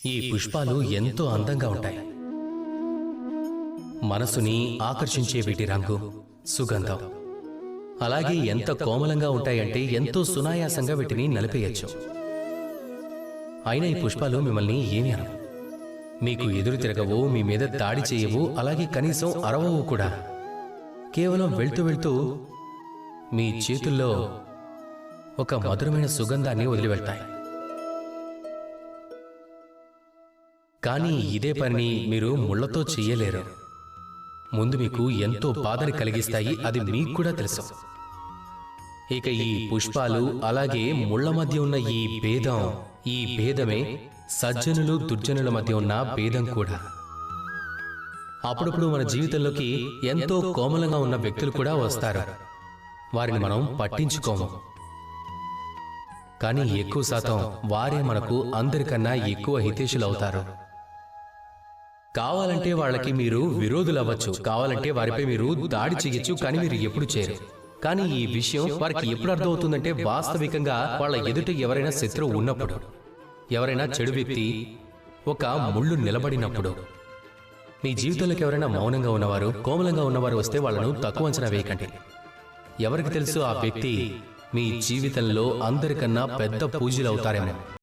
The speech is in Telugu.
ఈ పుష్పాలు ఎంతో అందంగా ఉంటాయి. మనసుని ఆకర్షించే వీటి రంగు, సుగంధం అలాగే ఎంత కోమలంగా ఉంటాయంటే ఎంతో సునాయాసంగా వీటిని నలిపేయచ్చు. అయినా ఈ పుష్పాలు మిమ్మల్ని ఏమీ అనవు, మీకు ఎదురు తిరగవు, మీ మీద దాడి చేయవు, అలాగే కనీసం అరవవు కూడా. కేవలం వెళ్తూ వెళ్తూ మీ చేతుల్లో ఒక మధురమైన సుగంధాన్ని వదిలి వెళ్తాయి. కానీ ఇదే పని మీరు ముళ్లతో చెయ్యలేరు. ముందు మీకు ఎంతో బాధని కలిగిస్తాయి, అది మీకు కూడా తెలుసు. ఇక ఈ పుష్పాలు అలాగే ముళ్ల మధ్య ఉన్న ఈ భేదమే సజ్జనులు దుర్జనుల మధ్య ఉన్న భేదం కూడా. అప్పుడప్పుడు మన జీవితంలోకి ఎంతో కోమలంగా ఉన్న వ్యక్తులు కూడా వస్తారు. వారిని మనం పట్టించుకోము, కానీ ఎక్కువ శాతం వారే మనకు అందరికన్నా ఎక్కువ హితేషులు అవుతారు. కావాలంటే వాళ్ళకి మీరు విరోధులవ్వచ్చు, కావాలంటే వారిపై మీరు దాడి చేయొచ్చు, కానీ మీరు ఎప్పుడు చేయరు. కానీ ఈ విషయం వారికి ఎప్పుడు అర్థమవుతుందంటే వాస్తవికంగా వాళ్ళ ఎదుట ఎవరైనా శత్రువు ఉన్నప్పుడు, ఎవరైనా చెడు వ్యక్తి ఒక ముళ్ళు నిలబడినప్పుడు. మీ జీవితంలోకి ఎవరైనా మౌనంగా ఉన్నవారు, కోమలంగా ఉన్నవారు వస్తే వాళ్ళను తక్కువ అంచనా వేయకండి. ఎవరికి తెలుసు ఆ వ్యక్తి మీ జీవితంలో అందరికన్నా పెద్ద పూజలు అవుతారేమో.